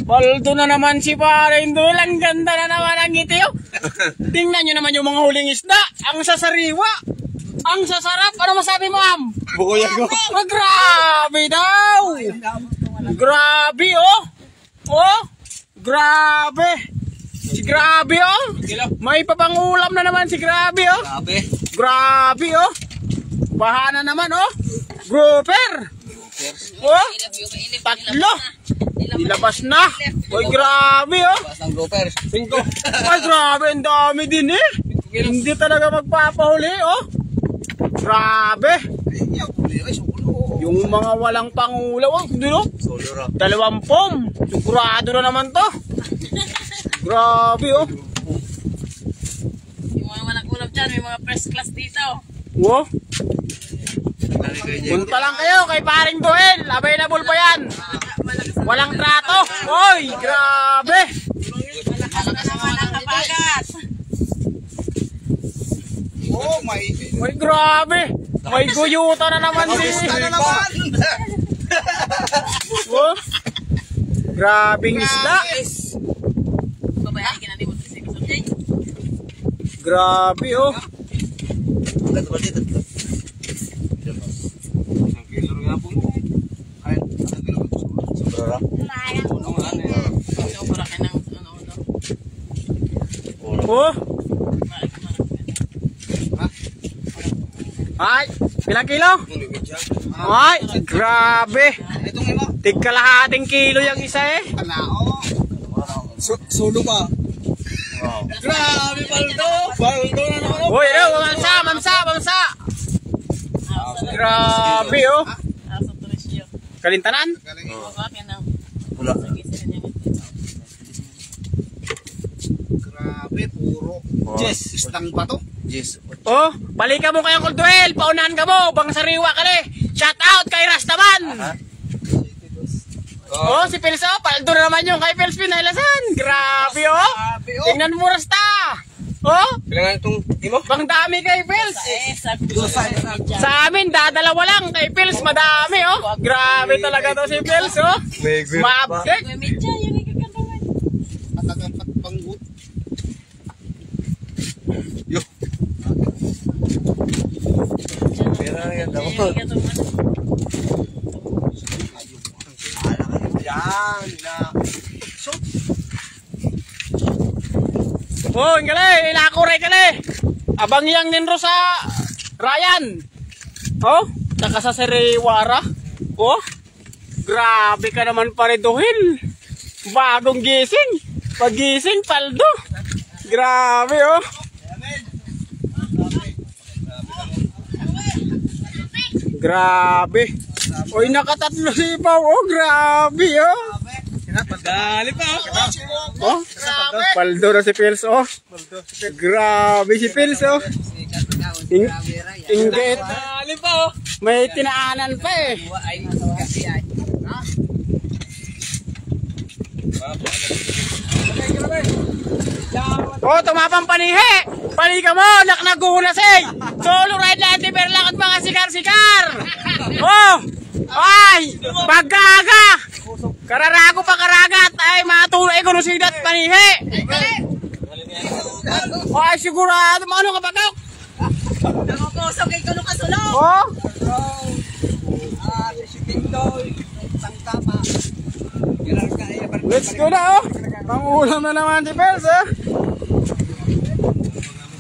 Paldo na naman si Paring Doel. Ang ganda na naman ang ngiti, oh. Tingnan nyo naman yung mga huling isda. Ang sasariwa. Ang sasarap. Ano masabi mo, ma'am? Bukuyag ko. Oh, grabe daw. Grabe, oh. Oh, grabe. Si Grabe, oh. May papangulam na naman si Grabe, oh. Grabe. Grabe, oh. Bahana naman, oh. Grouper. Oh, tatlo. Ilabas na. Oy, grabe, oh. Pasang groupers. Ay, grabe. Ang dami din, eh. Hindi talaga magpapahuli, oh. Grabe. Yung mga walang pangulaw, oh. Dito, Solo ra. 20. Sigurado na naman to. Grabe, oh. Yung mga walang dyan, may mga first class dito. Wow. Punta lang kayo kay Paring Doel. Available pa yan. Walang trato. Oy, grabe. Malakas ang walang kapagas. Oh, may. Oy, grabe. May guyuta na naman si. Oh. Grabing isda. Babayaan natin mo kasi gusto niya. Grabe, oh. Ganto ba dito? Ang kilo nga po. Ay, ang kilo ko. Sobra ra. Sobra ka ng ano. Oh. Ay, ilang kilo? Ay, grabe. Itong imo. Tigkalahating kilo yung isa, eh. Kalao. Solo pa. Wow. Grabe, Paldo. Baldo na naman. Uy, mamsa. Grabe, oh. Asa turisyo. Kalintanan? Bakit na? Wala. Grabe, puro. Yes. Istang ba to? Yes. Oh, balikan mo kayong Kulduel. Paunahan ka mo. Bang sariwa ka le. Shout out kay Rastaman. Oh, si Pils, oh. Paldo na naman yung kay Pils Pinailasan. Grabe, oh. Tingnan mo, Rasta. Oh, Kailangan itong imo? bang dami kay Pils. Sa amin, dadalawa lang. Kay Pils, madami, oh. Grabe talaga to si Pils, oh. Maabdek. Medya, yun yung kakantaman. Matagang patpanggut. Yo. Pera yan daw. Yan na. Oh, ingale, ilakuray ka le. Abang yang ninro sa Ryan. Oh, nakasasariwara. Oh, grabe ka naman pare Doel. Bagong gising. Pagising, Paldo. Grabe, oh. Grabe. Oy, nakatatlo si Pao. Oh, grabe, oh. Dali pa. Oh, Paldo na si Pils, oh. Grabe si Pils, oh. Inggit. Dali pa oh. May tinaanan pa, eh. Oh, tumapang panihi. Palika mo, naknagunas, eh. Solo ride natin, pero lakad mga sikar-sikar. Oh, ay, pagkaga. Kararago pa karagat. Ay, matulay ko nusidat panihi. Ay, sigurado. Ano ka bagak? Nakukosok kay kuno kasulong. Oh. Let's go na, oh. Pangulam na naman si Pels, eh.